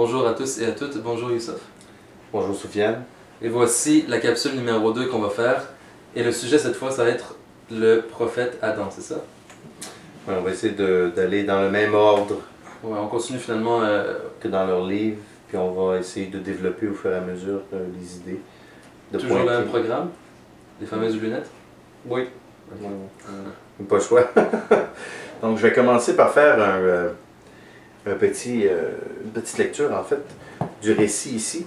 Bonjour à tous et à toutes, bonjour Youssef. Bonjour Soufiane. Et voici la capsule numéro 2 qu'on va faire. Et le sujet cette fois, ça va être le prophète Adam, c'est ça? Ouais, on va essayer d'aller dans le même ordre Ouais, on continue finalement. que dans leur livre, puis on va essayer de développer au fur et à mesure les idées. Toujours le même programme? Les fameuses lunettes? Oui. Okay. Pas le choix. Donc je vais commencer par faire une petite lecture en fait du récit ici,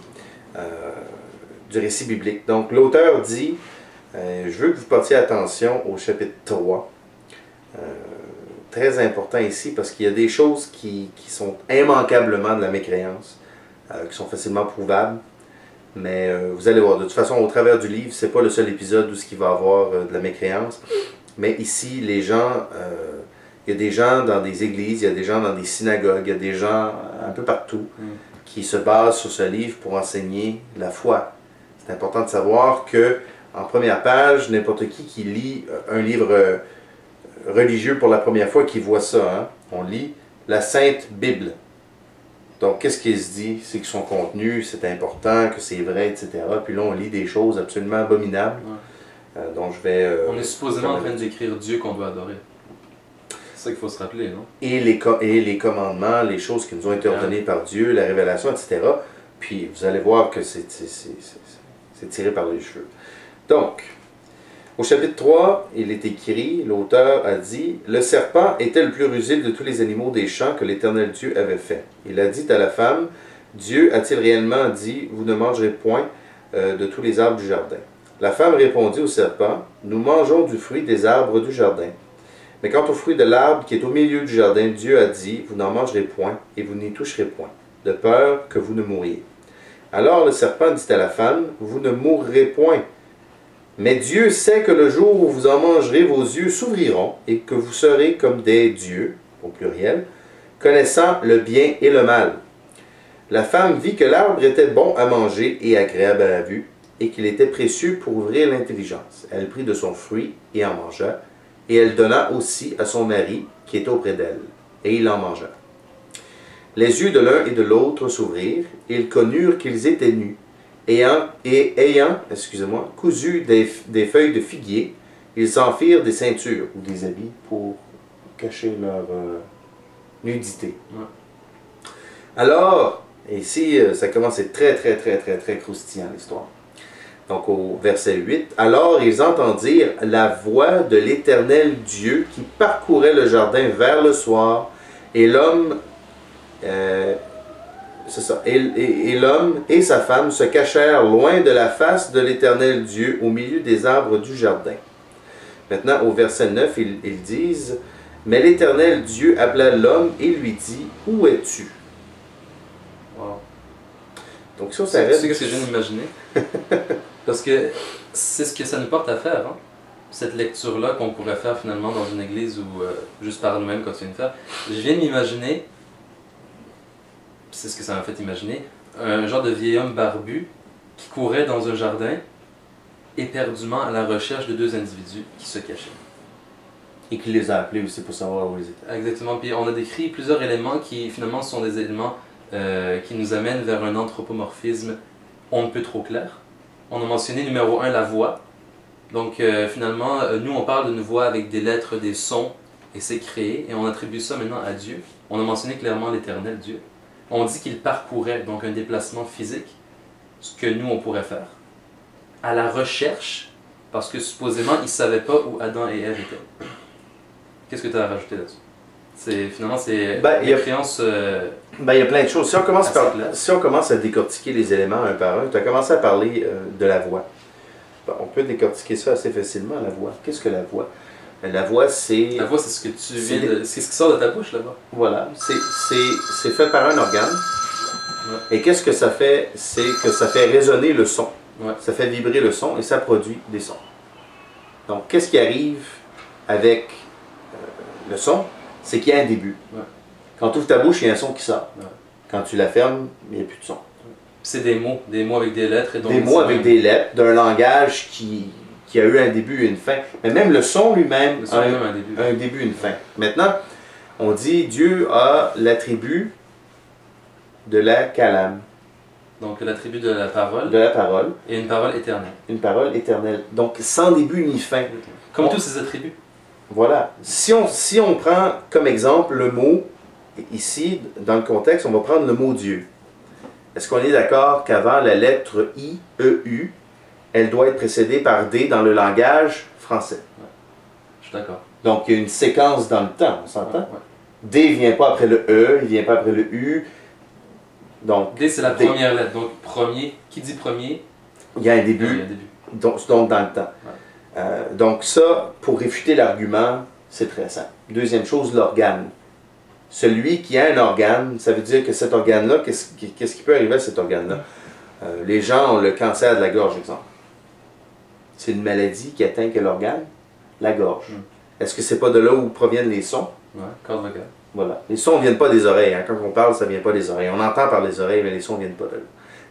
du récit biblique. Donc l'auteur dit, je veux que vous portiez attention au chapitre 3. Très important ici parce qu'il y a des choses qui sont immanquablement de la mécréance, qui sont facilement prouvables. Mais vous allez voir, de toute façon, au travers du livre, c'est pas le seul épisode où il va y avoir de la mécréance. Mais ici, les gens, il y a des gens dans des églises, il y a des gens dans des synagogues, il y a des gens un peu partout qui se basent sur ce livre pour enseigner la foi. C'est important de savoir que en première page, n'importe qui lit un livre religieux pour la première fois, qui voit ça, hein? On lit la Sainte Bible. Donc, qu'est-ce qu'il se dit? C'est que son contenu, c'est important, que c'est vrai, etc. Puis là, on lit des choses absolument abominables. Ouais. Donc, je vais... on est supposément en train d'écrire Dieu qu'on doit adorer. C'est ça qu'il faut se rappeler, non? Et les commandements, les choses qui nous ont été ordonnées par Dieu, la révélation, etc. Puis, vous allez voir que c'est tiré par les cheveux. Donc, au chapitre 3, il est écrit, l'auteur a dit, « Le serpent était le plus rusé de tous les animaux des champs que l'Éternel Dieu avait fait. Il a dit à la femme, Dieu a-t-il réellement dit, vous ne mangerez point de tous les arbres du jardin? La femme répondit au serpent, nous mangeons du fruit des arbres du jardin. Mais quant au fruit de l'arbre qui est au milieu du jardin, Dieu a dit, vous n'en mangerez point et vous n'y toucherez point, de peur que vous ne mouriez. Alors le serpent dit à la femme, vous ne mourrez point. Mais Dieu sait que le jour où vous en mangerez, vos yeux s'ouvriront et que vous serez comme des dieux, au pluriel, connaissant le bien et le mal. La femme vit que l'arbre était bon à manger et agréable à la vue, et qu'il était précieux pour ouvrir l'intelligence. Elle prit de son fruit et en mangea, et elle donna aussi à son mari qui était auprès d'elle, et il en mangea. Les yeux de l'un et de l'autre s'ouvrirent, et ils connurent qu'ils étaient nus. Ayant cousu des feuilles de figuier, ils s'en firent des ceintures ou des habits pour cacher leur nudité. Ouais. Alors, ici, ça commence à être très croustillant l'histoire. Donc au verset 8, « Alors ils entendirent la voix de l'Éternel Dieu qui parcourait le jardin vers le soir, et l'homme... c'est ça. Et l'homme et sa femme se cachèrent loin de la face de l'Éternel Dieu au milieu des arbres du jardin. » Maintenant, au verset 9, ils disent, « Mais l'Éternel Dieu appela l'homme et lui dit, où es-tu? » Wow. Donc ça s'arrête. Tu sais ce que je viens d'imaginer? Parce que c'est ce que ça nous porte à faire, hein? Cette lecture-là qu'on pourrait faire finalement dans une église ou juste par nous-mêmes quand tu viens de faire. Je viens de m'imaginer, c'est ce que ça m'a fait imaginer, un genre de vieil homme barbu qui courait dans un jardin éperdument à la recherche de deux individus qui se cachaient. Et qui les a appelés aussi pour savoir où ils étaient. Exactement. Puis on a décrit plusieurs éléments qui finalement sont des éléments qui nous amènent vers un anthropomorphisme on ne peut trop clair. On a mentionné numéro 1 la voix. Donc finalement, nous on parle d'une voix avec des lettres, des sons, et c'est créé, et on attribue ça maintenant à Dieu. On a mentionné clairement l'Éternel Dieu. On dit qu'il parcourait, donc un déplacement physique, ce que nous on pourrait faire, à la recherche, parce que supposément ils ne savaient pas où Adam et Ève étaient. Qu'est-ce que tu as à rajouter là-dessus? Finalement, c'est une créance... il y a plein de choses. Si on commence à décortiquer les éléments un par un, tu as commencé à parler de la voix. Bon, on peut décortiquer ça assez facilement, la voix. Qu'est-ce que la voix? La voix, c'est... La voix, c'est ce que tu viens de... C'est ce qui sort de ta bouche, là-bas. Voilà. C'est fait par un organe. Ouais. Et qu'est-ce que ça fait? C'est que ça fait résonner le son. Ouais. Ça fait vibrer le son et ça produit des sons. Donc, qu'est-ce qui arrive avec le son? C'est qu'il y a un début. Ouais. Quand tu ouvres ta bouche, il y a un son qui sort. Ouais. Quand tu la fermes, il n'y a plus de son. C'est des mots avec des lettres. Et donc des mots avec des lettres, d'un langage qui a eu un début et une fin. Mais même le son lui-même a un début et une fin. Maintenant, on dit Dieu a l'attribut de la calame, Donc l'attribut de la parole de la parole, et une parole éternelle. une parole éternelle. Donc sans début ni fin. Comme Bon. tous ces attributs. Voilà. Si on prend comme exemple le mot, ici, dans le contexte, on va prendre le mot Dieu. Est-ce qu'on est d'accord qu'avant la lettre I, E, U, elle doit être précédée par D dans le langage français? Je suis d'accord. Donc, il y a une séquence dans le temps, on s'entend? Ouais. D ne vient pas après le E, il ne vient pas après le U. Donc, D, c'est la D. première lettre. Donc, premier, qui dit premier? Il y a un Il y a début, un début. donc dans le temps. Donc ça, pour réfuter l'argument, c'est très simple. Deuxième chose, l'organe. Celui qui a un organe, ça veut dire que cet organe-là, qu'est-ce qui peut arriver à cet organe-là? Les gens ont le cancer de la gorge, exemple. C'est une maladie qui atteint quel organe? La gorge. Est-ce que c'est pas de là où proviennent les sons? Ouais, corde vocale. Voilà. Les sons ne viennent pas des oreilles. Hein. Quand on parle, ça ne vient pas des oreilles. On entend par les oreilles, mais les sons ne viennent pas de là.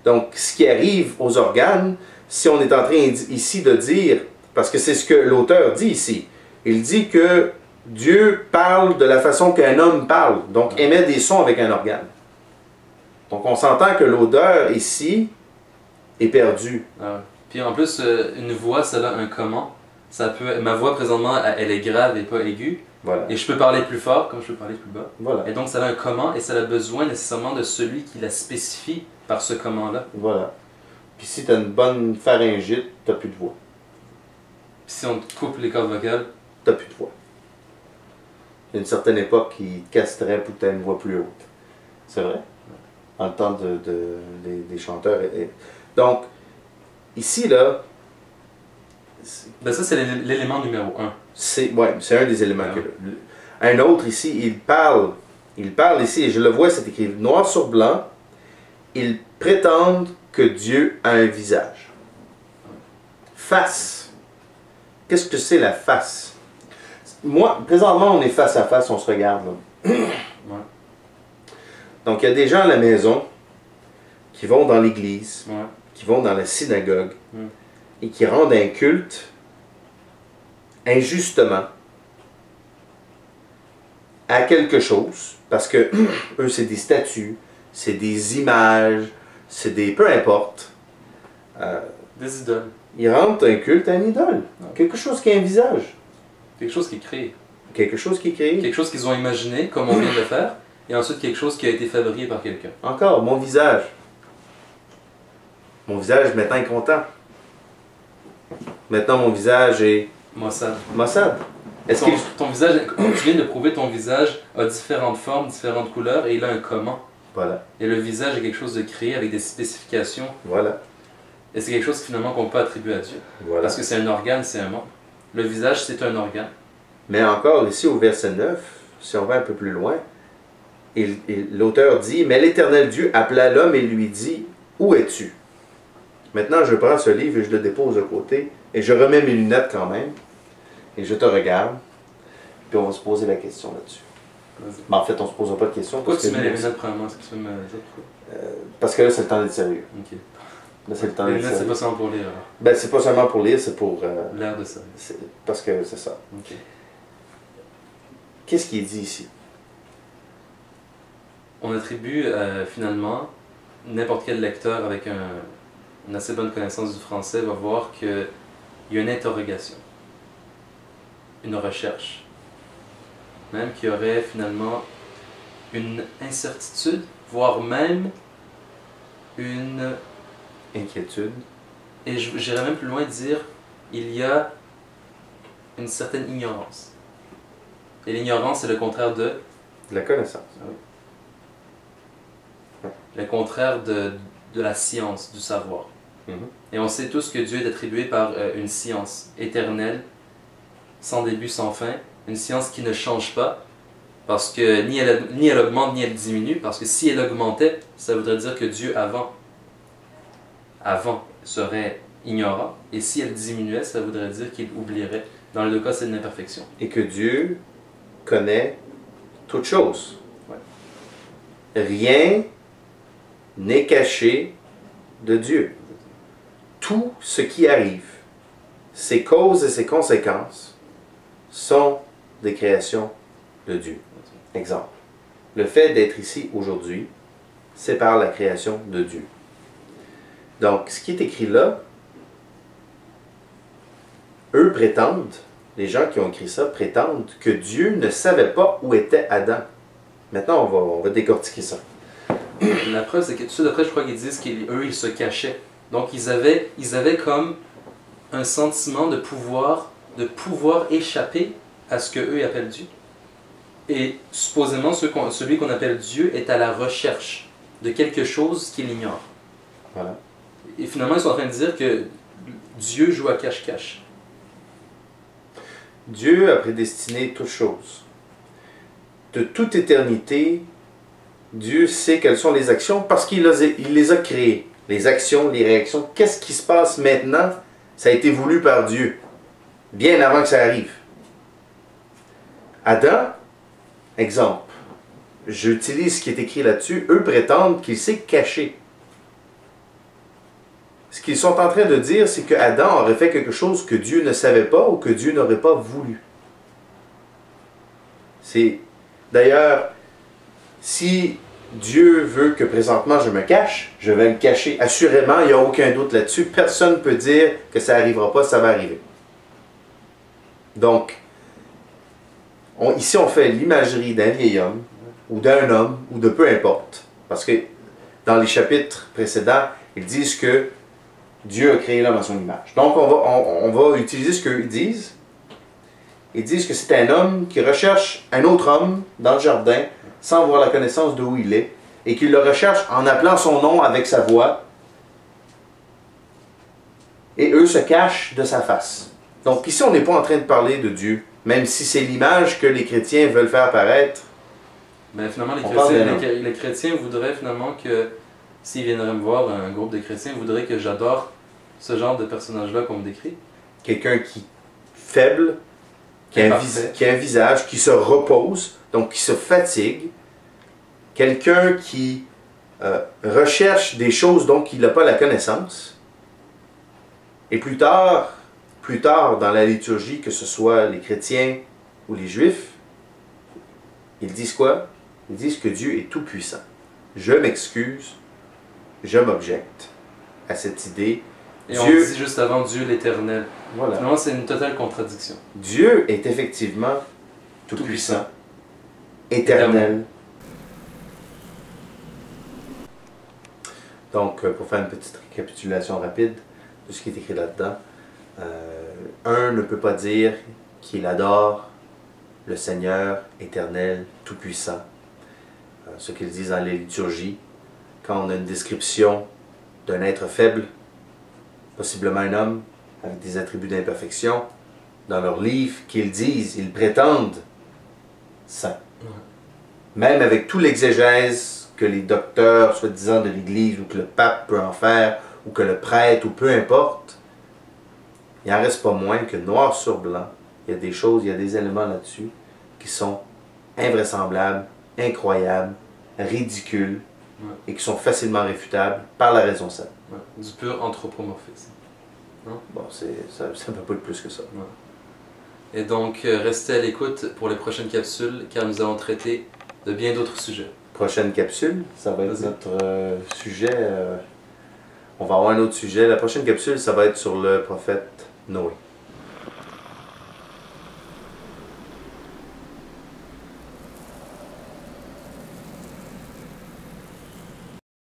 Donc, ce qui arrive aux organes, si on est en train ici de dire, parce que c'est ce que l'auteur dit ici, il dit que Dieu parle de la façon qu'un homme parle, donc émet des sons avec un organe. Donc, on s'entend que l'odeur ici est perdue. Ah ouais. Puis en plus, une voix, ça a un comment. Ma voix présentement, elle est grave et pas aiguë. Voilà. Et je peux parler plus fort comme je peux parler plus bas. Voilà. Et donc ça a un comment et ça a besoin nécessairement de celui qui la spécifie par ce comment-là. Voilà. Puis si tu as une bonne pharyngite, tu n'as plus de voix. Puis si on te coupe les cordes vocales, Tu n'as plus de voix. Il y a une certaine époque qui te casterait pour que tu aies une voix plus haute. C'est vrai? En le temps des chanteurs. Donc, ici, là, ben ça c'est l'élément numéro 1. c'est un des éléments que un autre ici, il parle ici, et je le vois, c'est écrit noir sur blanc, ils prétendent que Dieu a un visage. Face. Qu'est-ce que c'est la face? Moi, présentement, on est face à face, on se regarde. Là. Ouais. Donc, il y a des gens à la maison qui vont dans l'église, Ouais. qui vont dans la synagogue, et qui rendent un culte injustement à quelque chose, parce que eux, c'est des statues, c'est des images, c'est des... peu importe. Des idoles. Ils rendent un culte à une idole. Quelque chose qui a un visage. Quelque chose qui est créé. Quelque chose qui est créé. Quelque chose qu'ils ont imaginé, comme on vient de le faire, et ensuite quelque chose qui a été fabriqué par quelqu'un. Encore, mon visage. Mon visage, maintenant, est content. Maintenant, mon visage est... Mossad. Mossad. Est-ce que... Ton visage, tu viens de prouver, ton visage a différentes formes, différentes couleurs, et il a un comment. Voilà. Et le visage est quelque chose de créé avec des spécifications. Voilà. Et c'est quelque chose finalement qu'on peut attribuer à Dieu. Voilà. Parce que c'est un organe, c'est un membre. Le visage, c'est un organe. Mais encore, ici, au verset 9, si on va un peu plus loin, l'auteur dit, « Mais l'Éternel Dieu appela l'homme et lui dit, « Où es-tu? » Maintenant, je prends ce livre et je le dépose de côté, et je remets mes lunettes quand même, et je te regarde, puis on va se poser la question là-dessus. Mais en fait, on ne se posera pas de question. Pourquoi parce tu que mets les nous, lunettes premièrement? Est-ce que tu peux me dire pourquoi? parce que là, c'est le temps d'être sérieux. Ok. Là, c'est le temps Les d'être lunettes, c'est sérieux. pas seulement pour lire alors. Ben, c'est pas seulement pour lire, c'est pour... L'air de ça. parce que c'est ça. Ok. Qu'est-ce qui est dit ici? On attribue finalement, n'importe quel lecteur avec une assez bonne connaissance du français va voir qu'il y a une interrogation, une recherche, même qu'il y aurait finalement une incertitude, voire même une... Inquiétude. Et j'irais même plus loin de dire, il y a une certaine ignorance. Et l'ignorance, c'est le contraire de... La connaissance. Le contraire de la science, du savoir. Et on sait tous que Dieu est attribué par une science éternelle, sans début, sans fin, une science qui ne change pas, parce que ni elle augmente ni elle diminue, parce que si elle augmentait, ça voudrait dire que Dieu avant serait ignorant, et si elle diminuait, ça voudrait dire qu'il oublierait. Dans les deux cas, c'est une imperfection. Et que Dieu connaît toutes choses. Ouais. Rien n'est caché de Dieu. Tout ce qui arrive, ses causes et ses conséquences, sont des créations de Dieu. Exemple. Le fait d'être ici aujourd'hui, sépare la création de Dieu. Donc, ce qui est écrit là, eux prétendent, les gens qui ont écrit ça prétendent que Dieu ne savait pas où était Adam. Maintenant, on va décortiquer ça. La preuve, c'est que tout de suite après, je crois qu'ils disent qu'eux, ils se cachaient. Donc, ils avaient comme un sentiment de pouvoir échapper à ce qu'eux ils appellent Dieu. Et supposément, celui qu'on appelle Dieu est à la recherche de quelque chose qu'il ignore. Voilà. Et finalement, ils sont en train de dire que Dieu joue à cache-cache. Dieu a prédestiné toutes choses. De toute éternité, Dieu sait quelles sont les actions parce qu'il les a créées. Les actions, les réactions. Qu'est-ce qui se passe maintenant? Ça a été voulu par Dieu. Bien avant que ça arrive. Adam, exemple. J'utilise ce qui est écrit là-dessus. Eux prétendent qu'il s'est caché. Ce qu'ils sont en train de dire, c'est que Adam aurait fait quelque chose que Dieu ne savait pas ou que Dieu n'aurait pas voulu. D'ailleurs, si Dieu veut que présentement je me cache, je vais me cacher. Assurément, il n'y a aucun doute là-dessus. Personne ne peut dire que ça n'arrivera pas, ça va arriver. Donc, ici on fait l'imagerie d'un vieil homme, ou d'un homme, ou de peu importe. Parce que dans les chapitres précédents, ils disent que Dieu a créé l'homme à son image. Donc on va utiliser ce qu'ils disent. Ils disent que c'est un homme qui recherche un autre homme dans le jardin sans avoir la connaissance de où il est et qu'il le recherche en appelant son nom avec sa voix. Et eux se cachent de sa face. Donc ici on n'est pas en train de parler de Dieu, même si c'est l'image que les chrétiens veulent faire paraître. Mais finalement, les chrétiens voudraient finalement que, s'ils viendraient me voir, un groupe de chrétiens, voudraient que j'adore ce genre de personnage-là qu'on me décrit. Quelqu'un qui est faible, qui a un visage, qui se repose, donc qui se fatigue. Quelqu'un qui recherche des choses dont il n'a pas la connaissance. Et plus tard dans la liturgie, que ce soit les chrétiens ou les juifs, ils disent quoi? Ils disent que Dieu est tout-puissant. Je m'excuse, je m'objecte à cette idée. Et Dieu, on dit juste avant Dieu l'Éternel. Voilà. Finalement, c'est une totale contradiction. Dieu est effectivement tout-puissant, éternel. Donc, pour faire une petite récapitulation rapide de ce qui est écrit là-dedans, un ne peut pas dire qu'il adore le Seigneur éternel, tout-puissant. Ce qu'ils disent dans les liturgies, quand on a une description d'un être faible, possiblement un homme avec des attributs d'imperfection, dans leurs livres qu'ils disent, ils prétendent saint. Même avec tout l'exégèse que les docteurs, soi-disant de l'Église, ou que le pape peut en faire, ou que le prêtre, ou peu importe, il n'en reste pas moins que noir sur blanc, il y a des choses, il y a des éléments là-dessus qui sont invraisemblables, incroyables, ridicules, et qui sont facilement réfutables par la raison sainte. Du pur anthropomorphisme. Bon, ça ne peut pas être plus que ça. Et donc, restez à l'écoute pour les prochaines capsules, car nous allons traiter de bien d'autres sujets. Prochaine capsule, ça va être notre sujet. On va avoir un autre sujet. La prochaine capsule, ça va être sur le prophète Noé.